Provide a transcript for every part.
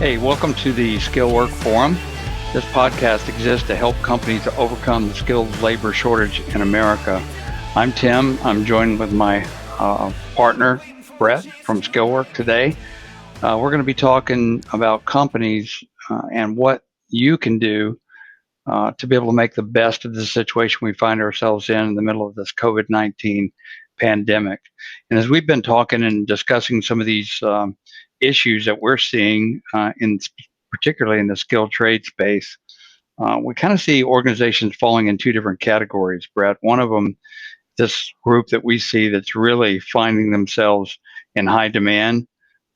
Hey, welcome to the Skillwork Forum. This podcast exists to help companies overcome the skilled labor shortage in America. I'm Tim. I'm joined with my partner, Brett, from Skillwork today. We're going to be talking about companies and what you can do to be able to make the best of the situation we find ourselves in the middle of this COVID-19 pandemic. And as we've been talking and discussing some of these issues that we're seeing particularly in the skilled trade space, we kind of see organizations falling in two different categories, Brett. One of them, this group that we see that's really finding themselves in high demand,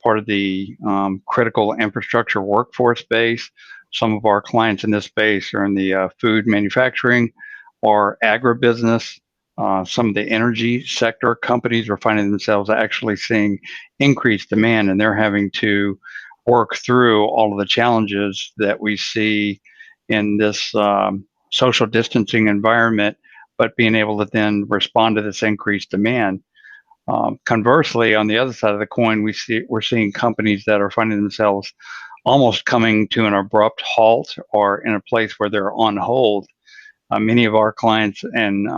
part of the critical infrastructure workforce space. Some of our clients in this space are in the food manufacturing or agribusiness. Some of the energy sector companies are finding themselves actually seeing increased demand, and they're having to work through all of the challenges that we see in this social distancing environment, but being able to then respond to this increased demand. Conversely, on the other side of the coin, we're seeing companies that are finding themselves almost coming to an abrupt halt or in a place where they're on hold. Many of our clients and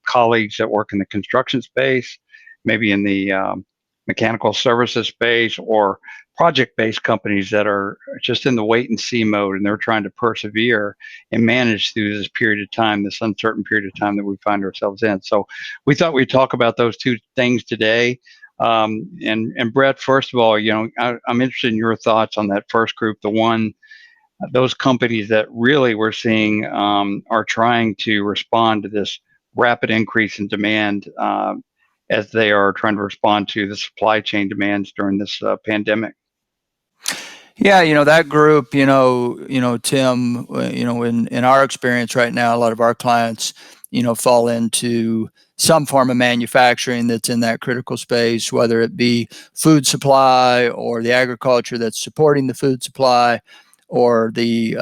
colleagues that work in the construction space, maybe in the mechanical services space, or project-based companies that are just in the wait and see mode, and they're trying to persevere and manage through this period of time, this uncertain period of time that we find ourselves in. So we thought we'd talk about those two things today. And Brett, first of all, I'm interested in your thoughts on that first group, those companies that really we're seeing are trying to respond to this rapid increase in demand as they are trying to respond to the supply chain demands during this pandemic. Yeah, that group, Tim, in our experience right now, a lot of our clients, fall into some form of manufacturing that's in that critical space, whether it be food supply or the agriculture that's supporting the food supply, or the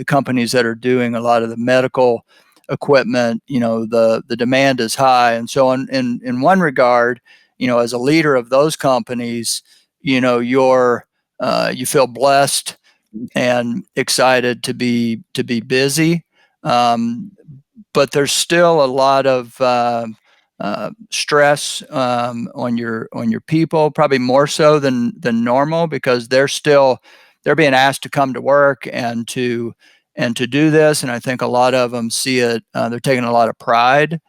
companies that are doing a lot of the medical equipment. The demand is high, and so in one regard, as a leader of those companies, you feel blessed and excited to be busy, but there's still a lot of stress on your people, probably more so than normal, because they're being asked to come to work and to do this, and I think a lot of them see it. They're taking a lot of pride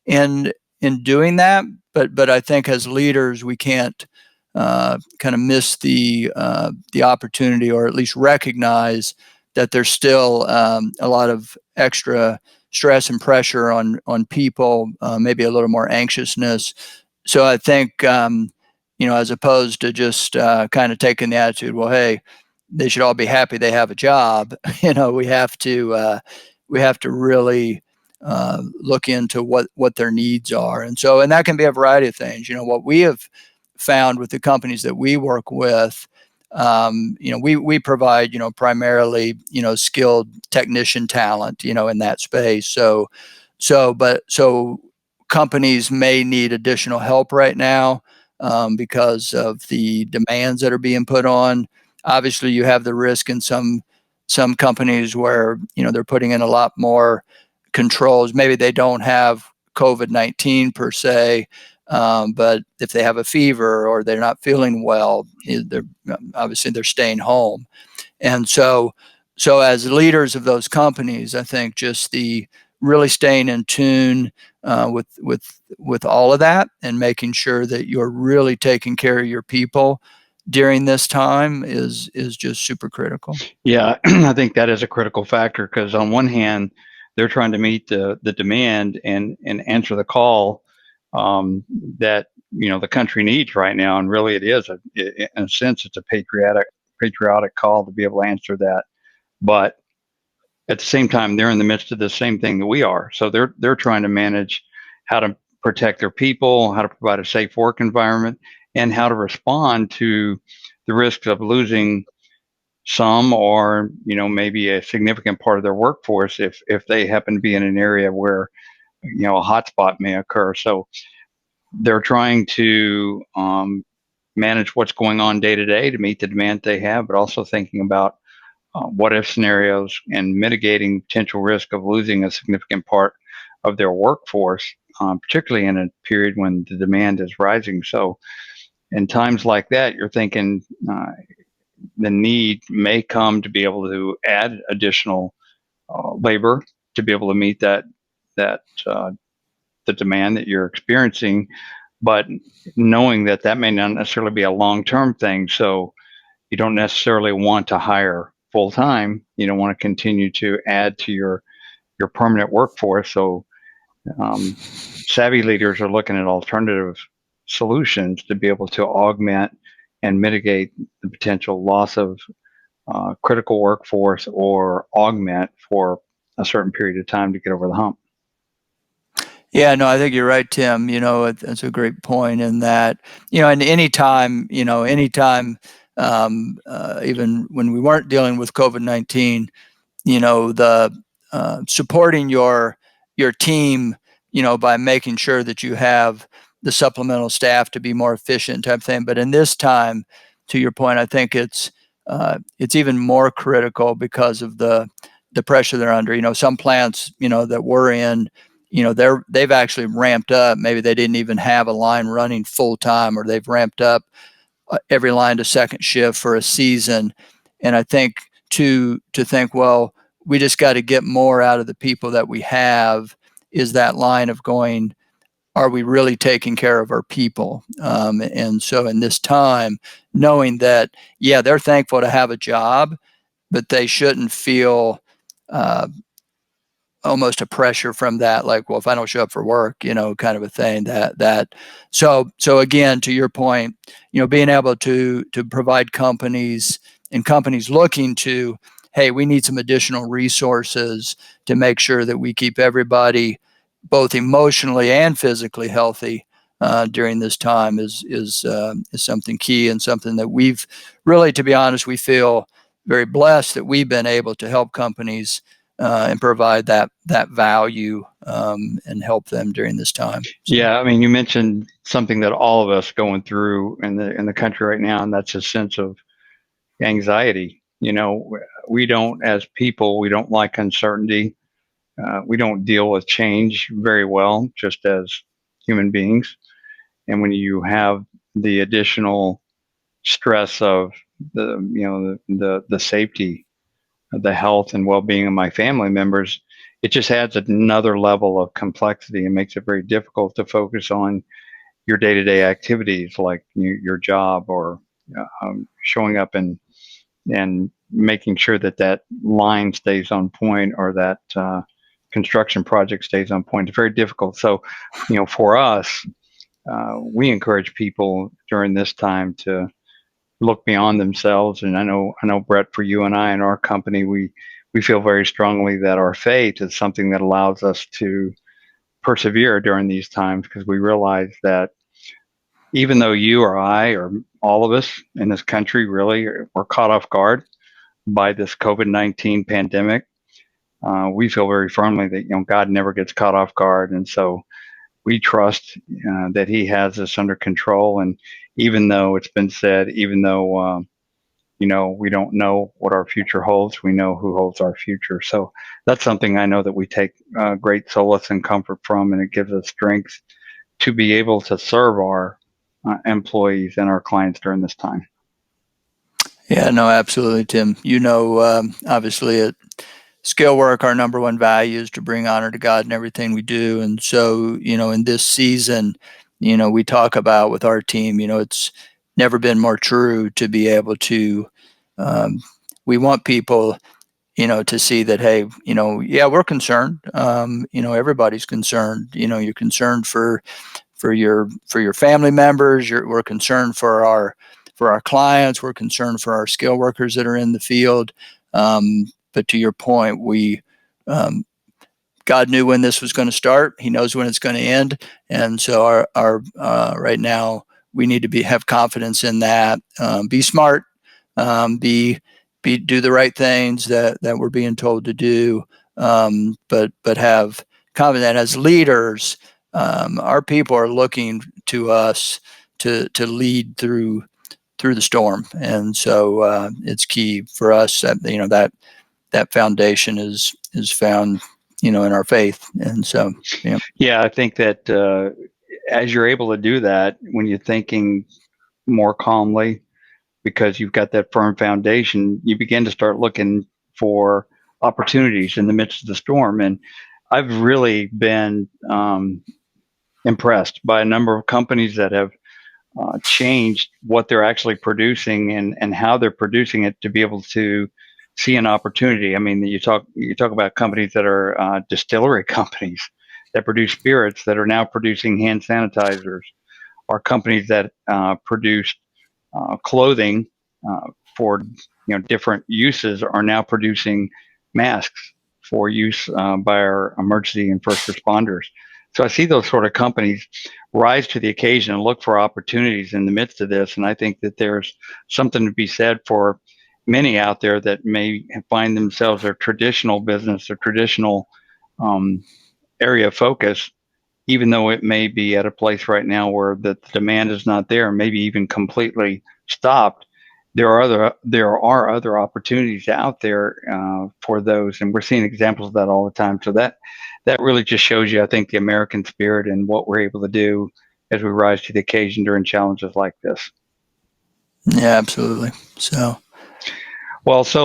in doing that, but I think as leaders we can't kind of miss the opportunity, or at least recognize that there's still a lot of extra stress and pressure on people, maybe a little more anxiousness. So I think, as opposed to just kind of taking the attitude, well, hey, they should all be happy they have a job. We have to really look into what their needs are, and that can be a variety of things. What we have found with the companies that we work with, we provide, primarily, skilled technician talent, in that space. So companies may need additional help right now because of the demands that are being put on. Obviously, you have the risk in some companies where, they're putting in a lot more controls. Maybe they don't have COVID-19 per se, but if they have a fever or they're not feeling well, they're staying home. And so as leaders of those companies, I think just the really staying in tune with all of that, and making sure that you're really taking care of your people during this time is just super critical. Yeah, I think that is a critical factor, because on one hand, they're trying to meet the demand and answer the call that the country needs right now, and really it is in a sense it's a patriotic call to be able to answer that. But at the same time, they're in the midst of the same thing that we are, so they're trying to manage how to protect their people, how to provide a safe work environment, and how to respond to the risks of losing some, or maybe a significant part of their workforce if they happen to be in an area where a hotspot may occur. So they're trying to manage what's going on day to day to meet the demand they have, but also thinking about what if scenarios and mitigating potential risk of losing a significant part of their workforce, particularly in a period when the demand is rising. So in times like that, you're thinking the need may come to be able to add additional labor to be able to meet that the demand that you're experiencing, but knowing that that may not necessarily be a long-term thing. So you don't necessarily want to hire full time. You don't want to continue to add to your permanent workforce. So savvy leaders are looking at alternative solutions to be able to augment and mitigate the potential loss of critical workforce or augment for a certain period of time to get over the hump. Yeah, no, I think you're right, Tim. That's a great point in that, and anytime, even when we weren't dealing with COVID-19, the supporting your team, by making sure that you have the supplemental staff to be more efficient type thing. But in this time, to your point, I think it's even more critical because of the pressure they're under. Some plants, that we're in, they've actually ramped up. Maybe they didn't even have a line running full time, or they've ramped up every line to second shift for a season. And I think to think, well, we just got to get more out of the people that we have, is that line of going, are we really taking care of our people? And so in this time, knowing that, yeah, they're thankful to have a job, but they shouldn't feel almost a pressure from that, like, well, if I don't show up for work, kind of a thing. So again, to your point, being able to provide companies looking to, hey, we need some additional resources to make sure that we keep everybody both emotionally and physically healthy during this time is something key, and something that we've really, to be honest, we feel very blessed that we've been able to help companies and provide that value and help them during this time. So. Yeah, I mean, you mentioned something that all of us going through in the country right now, and that's a sense of anxiety. We don't, as people, we don't like uncertainty. We don't deal with change very well, just as human beings. And when you have the additional stress of the safety, the health and well-being of my family members, it just adds another level of complexity and makes it very difficult to focus on your day-to-day activities, like your job, or showing up and making sure that line stays on point, or that construction project stays on point. It's very difficult. So, for us, we encourage people during this time to look beyond themselves. And I know, Brett, for you and I and our company, we feel very strongly that our faith is something that allows us to persevere during these times, because we realize that even though you or I or all of us in this country really were caught off guard by this COVID-19 pandemic, we feel very firmly that God never gets caught off guard, and so we trust that He has this under control. And even though it's been said, even though we don't know what our future holds, we know who holds our future. So that's something I know that we take great solace and comfort from, and it gives us strength to be able to serve our employees and our clients during this time. Yeah, no, absolutely, Tim. Obviously at Skillwork, our number one value is to bring honor to God in everything we do. And so, in this season, we talk about with our team, it's never been more true to be able to, we want people, to see that, hey, yeah, we're concerned. Everybody's concerned. You're concerned for your family members. We're concerned for our clients. We're concerned for our skilled workers that are in the field. But to your point, God knew when this was going to start. He knows when it's going to end, and so our right now we need to have confidence in that. Be smart. Do the right things that we're being told to do. But have confidence that as leaders, our people are looking to us to lead through the storm. And so it's key for us that that foundation is found in our faith. And so Yeah, I think that as you're able to do that, when you're thinking more calmly, because you've got that firm foundation, you begin to start looking for opportunities in the midst of the storm. And I've really been impressed by a number of companies that have changed what they're actually producing and how they're producing it to be able to see an opportunity. I mean, you talk about companies that are distillery companies that produce spirits that are now producing hand sanitizers, or companies that produce clothing for different uses are now producing masks for use by our emergency and first responders. So I see those sort of companies rise to the occasion and look for opportunities in the midst of this. And I think that there's something to be said for many out there that may find themselves their traditional business, their traditional area of focus, even though it may be at a place right now where the demand is not there, maybe even completely stopped. There are other opportunities out there for those, and we're seeing examples of that all the time. So that really just shows you, I think, the American spirit and what we're able to do as we rise to the occasion during challenges like this. Yeah, absolutely. So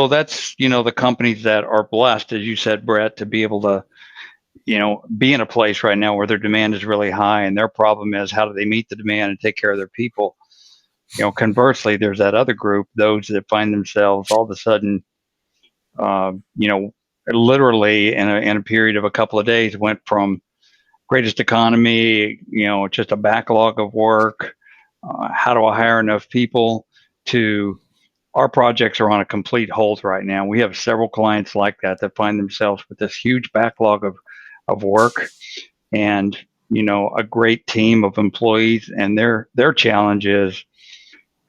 that's the companies that are blessed, as you said, Brett, to be able to be in a place right now where their demand is really high, and their problem is how do they meet the demand and take care of their people. Conversely, there's that other group, those that find themselves all of a sudden, literally in a period of a couple of days, went from greatest economy, just a backlog of work. How do I hire enough people? To our projects are on a complete hold right now. We have several clients like that find themselves with this huge backlog of work, and a great team of employees, and their challenge is,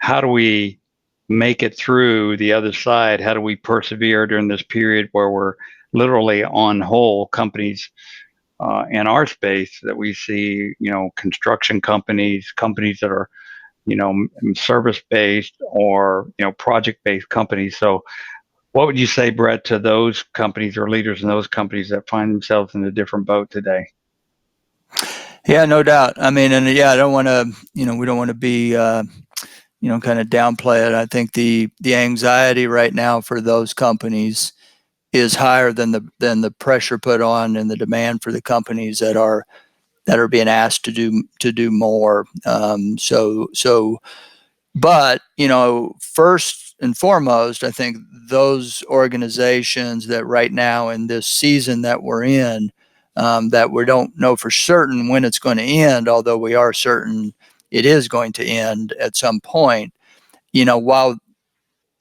how do we make it through the other side? How do we persevere during this period where we're literally on hold? Companies in our space that we see, construction companies that are service based or project based companies. So what would you say, Brett, to those companies or leaders in those companies that find themselves in a different boat today? Yeah, no doubt. I mean, and I don't want to, we don't want to be, kind of downplay it. I think the anxiety right now for those companies is higher than the pressure put on and the demand for the companies that are being asked to do more. But first and foremost, I think those organizations that right now in this season that we're in, that we don't know for certain when it's going to end, although we are certain it is going to end at some point. While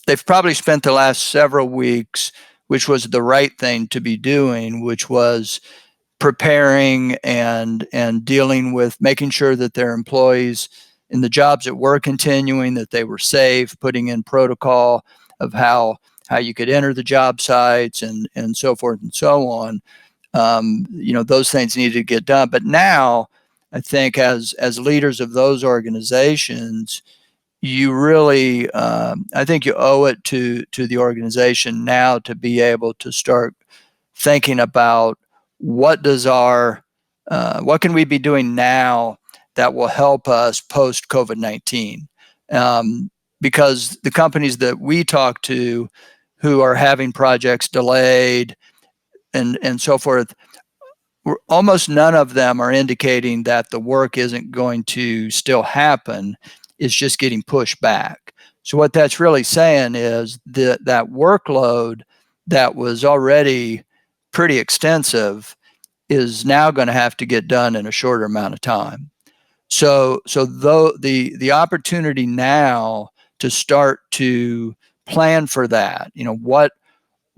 they've probably spent the last several weeks, which was the right thing to be doing, which was preparing and dealing with making sure that their employees in the jobs that were continuing, that they were safe, putting in protocol of how you could enter the job sites and so forth and so on. Those things needed to get done. But now, I think as leaders of those organizations, you really, I think you owe it to the organization now to be able to start thinking about what can we be doing now that will help us post COVID-19? Because the companies that we talk to who are having projects delayed and so forth, almost none of them are indicating that the work isn't going to still happen. It's just getting pushed back. So what that's really saying is that workload that was already pretty extensive is now going to have to get done in a shorter amount of time. So though the opportunity now to start to plan for that, what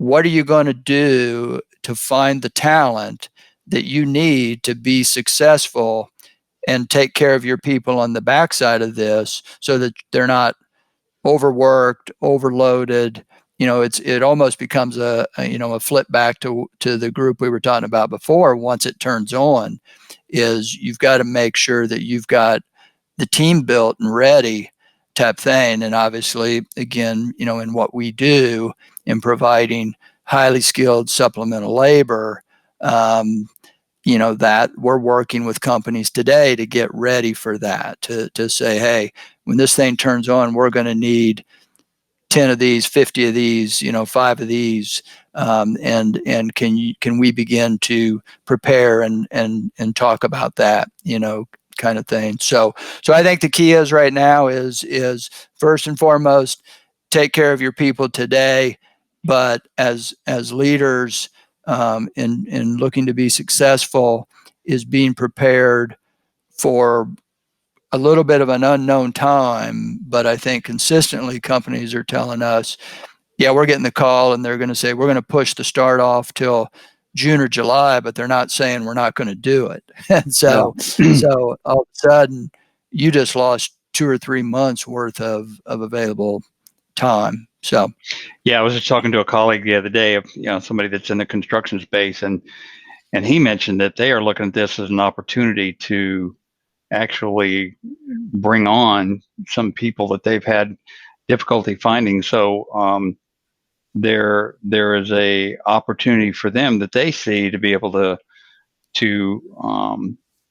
are you going to do to find the talent that you need to be successful and take care of your people on the backside of this, so that they're not overworked, overloaded. It almost becomes a flip back to the group we were talking about before. Once it turns on, is you've got to make sure that you've got the team built and ready type thing. And obviously, again, in what we do in providing highly skilled supplemental labor, that we're working with companies today to get ready for that, to say, hey, when this thing turns on, we're going to need 10 of these, 50 of these, 5 of these, and can we begin to prepare and talk about that, kind of thing. So I think the key is right now is first and foremost, take care of your people today, but as leaders, in looking to be successful, is being prepared for a little bit of an unknown time. But I think consistently companies are telling us, yeah, we're getting the call and they're going to say, we're going to push the start off till June or July, but they're not saying we're not going to do it. And so all of a sudden you just lost 2 or 3 months worth of available time. So, yeah, I was just talking to a colleague the other day of somebody that's in the construction space, and he mentioned that they are looking at this as an opportunity to actually bring on some people that they've had difficulty finding. So there is a opportunity for them that they see to be able to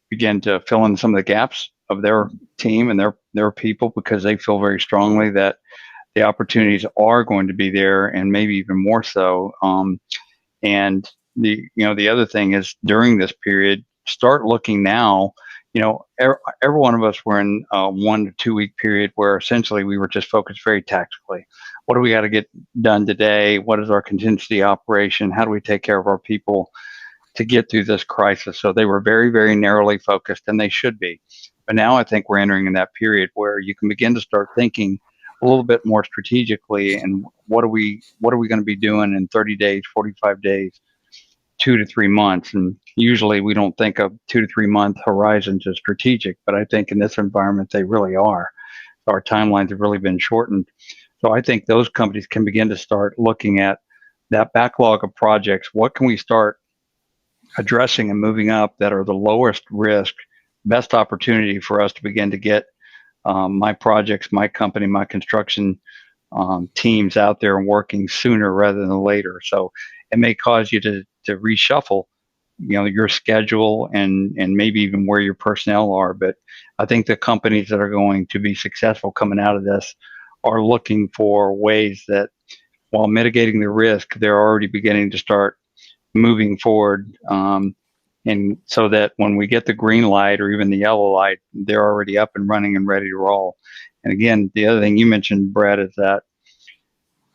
begin to fill in some of the gaps of their team and their people, because they feel very strongly that the opportunities are going to be there, and maybe even more so. And the other thing is, during this period, start looking now. Every one of us were in a 1 to 2 week period where essentially we were just focused very tactically. What do we got to get done today? What is our contingency operation? How do we take care of our people to get through this crisis? So they were very, very narrowly focused, and they should be. But now I think we're entering in that period where you can begin to start thinking a little bit more strategically, and what are we going to be doing in 30 days, 45 days, 2 to 3 months. And usually we don't think of 2 to 3 month horizons as strategic, but I think in this environment they really are. Our timelines have really been shortened. So I think those companies can begin to start looking at that backlog of projects. What can we start addressing and moving up that are the lowest risk, best opportunity for us to begin to get my projects, my company, my construction teams out there and working sooner rather than later. So it may cause you to reshuffle, your schedule and maybe even where your personnel are. But I think the companies that are going to be successful coming out of this are looking for ways that, while mitigating the risk, they're already beginning to start moving forward. And so that when we get the green light or even the yellow light, they're already up and running and ready to roll. And again, the other thing you mentioned, Brett, is that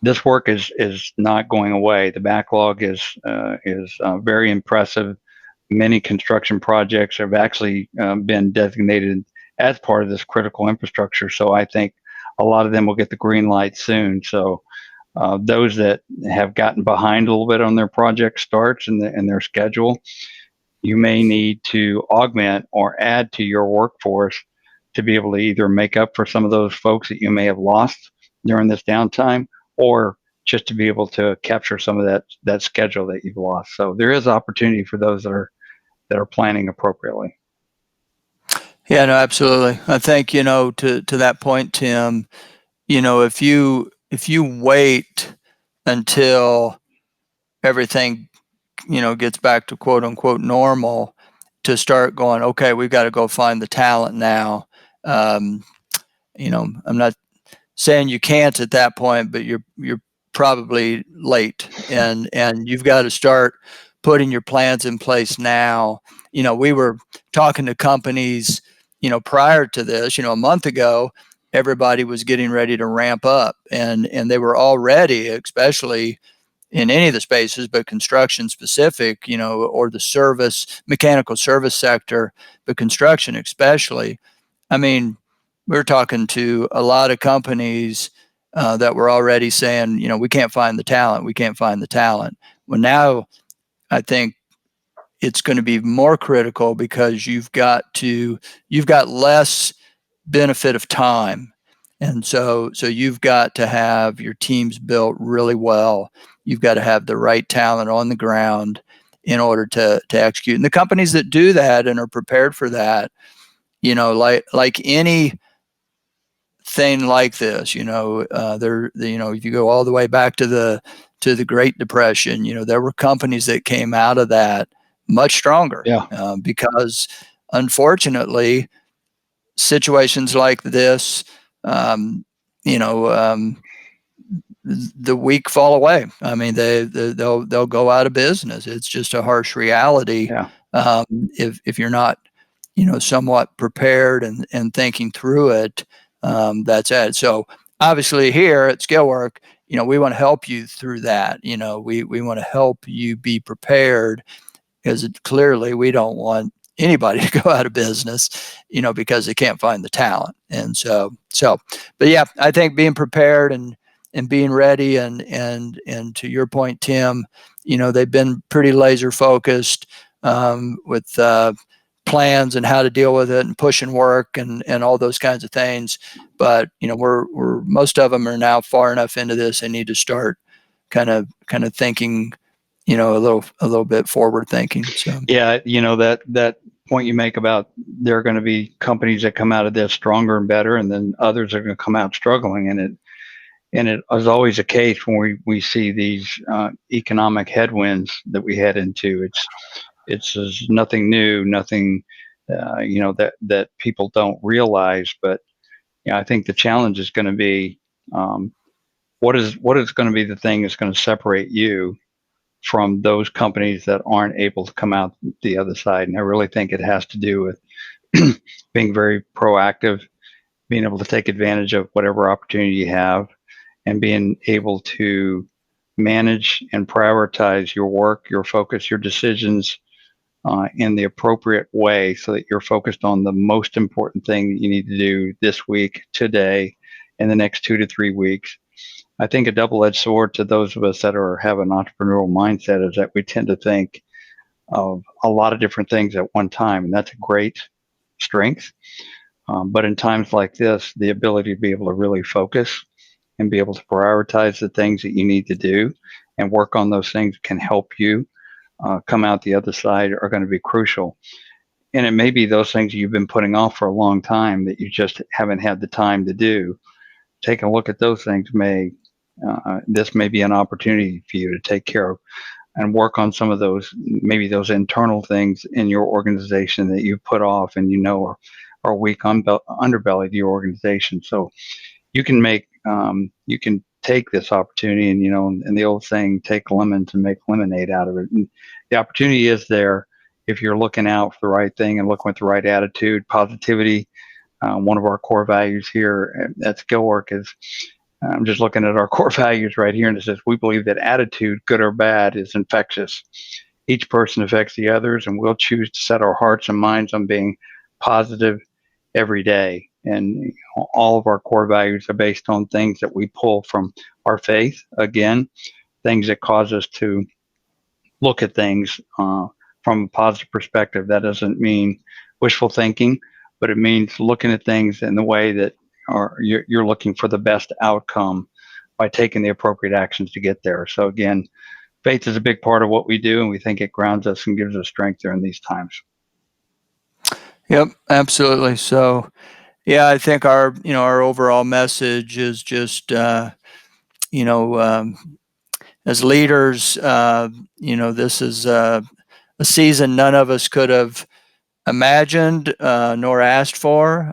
this work is not going away. The backlog is very impressive. Many construction projects have actually been designated as part of this critical infrastructure. So I think a lot of them will get the green light soon. So those that have gotten behind a little bit on their project starts and their schedule, you may need to augment or add to your workforce to be able to either make up for some of those folks that you may have lost during this downtime, or just to be able to capture some of that schedule that you've lost. So there is opportunity for those that are planning appropriately. Yeah, no, absolutely. I think, to that point, Tim, if you wait until everything, gets back to quote unquote normal to start going, okay, we've got to go find the talent now. I'm not saying you can't at that point, but you're probably late, and you've got to start putting your plans in place now. We were talking to companies, prior to this, a month ago, everybody was getting ready to ramp up, and they were already, especially in any of the spaces, but construction specific, or the mechanical service sector, but construction especially. I mean, we're talking to a lot of companies that were already saying, we can't find the talent. We can't find the talent. Well, now I think it's going to be more critical, because you've got less benefit of time. And so you've got to have your teams built really well. You've got to have the right talent on the ground in order to execute. And the companies that do that and are prepared for that, like any thing like this, if you go all the way back to the Great Depression, there were companies that came out of that much stronger. Yeah. Because unfortunately, situations like this, you know, the weak fall away. I mean, they'll go out of business. It's just a harsh reality. Yeah. If you're not, somewhat prepared and thinking through it, that's it. So obviously here at Skillwork, we want to help you through that. We want to help you be prepared, because clearly we don't want anybody to go out of business, because they can't find the talent. And but yeah, I think being prepared and being ready, and to your point, Tim, they've been pretty laser focused with plans and how to deal with it and pushing work and all those kinds of things. But we're most of them are now far enough into this, they need to start kind of thinking, a little bit forward thinking. So yeah, that point you make about there are going to be companies that come out of this stronger and better, and then others are going to come out struggling. And it is always the case when we see these economic headwinds that we head into. It's nothing new, nothing that people don't realize. But I think the challenge is going to be what is going to be the thing that's going to separate you from those companies that aren't able to come out the other side. And I really think it has to do with being very proactive, being able to take advantage of whatever opportunity you have, and being able to manage and prioritize your work, your focus, your decisions in the appropriate way, so that you're focused on the most important thing that you need to do this week, today, in the next 2 to 3 weeks. I think a double-edged sword to those of us that have an entrepreneurial mindset is that we tend to think of a lot of different things at one time, and that's a great strength. But in times like this, the ability to be able to really focus and be able to prioritize the things that you need to do and work on those things can help you come out the other side are going to be crucial. And it may be those things you've been putting off for a long time that you just haven't had the time to do. Taking a look at those things this may be an opportunity for you to take care of and work on some of those, maybe those internal things in your organization that you put off and are weak underbelly to your organization. So you can take this opportunity, and the old saying, take lemons and make lemonade out of it. And the opportunity is there if you're looking out for the right thing and looking with the right attitude, positivity. One of our core values here at Skillwork is, I'm just looking at our core values right here, and it says we believe that attitude, good or bad, is infectious. Each person affects the others, and we'll choose to set our hearts and minds on being positive every day. And all of our core values are based on things that we pull from our faith. Again, things that cause us to look at things from a positive perspective. That doesn't mean wishful thinking, but it means looking at things in the way that you're looking for the best outcome by taking the appropriate actions to get there. So again, faith is a big part of what we do, and we think it grounds us and gives us strength during these times. Yep, absolutely. So yeah, I think our overall message is just as leaders, this is a season none of us could have imagined nor asked for,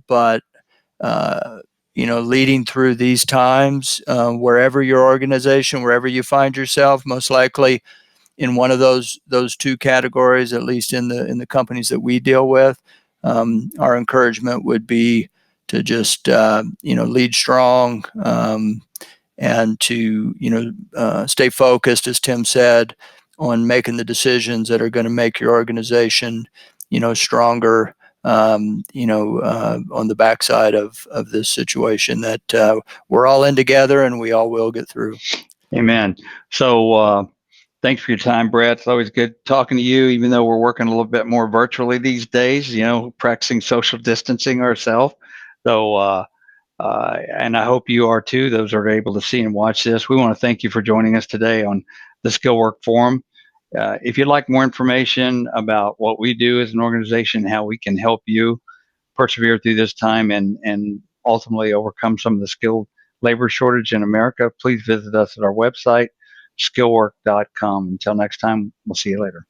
but leading through these times, wherever your organization, wherever you find yourself, most likely in one of those two categories, at least in the companies that we deal with, our encouragement would be to just lead strong, and to stay focused, as Tim said, on making the decisions that are going to make your organization stronger, on the backside of this situation that we're all in together, and we all will get through. Amen. So thanks for your time, Brett. It's always good talking to you, even though we're working a little bit more virtually these days, practicing social distancing ourselves. So, and I hope you are too, those are able to see and watch this. We want to thank you for joining us today on the Skillwork Forum. If you'd like more information about what we do as an organization, how we can help you, persevere through this time and ultimately overcome some of the skilled labor shortage in America, please visit us at our website, skillwork.com. Until next time, we'll see you later.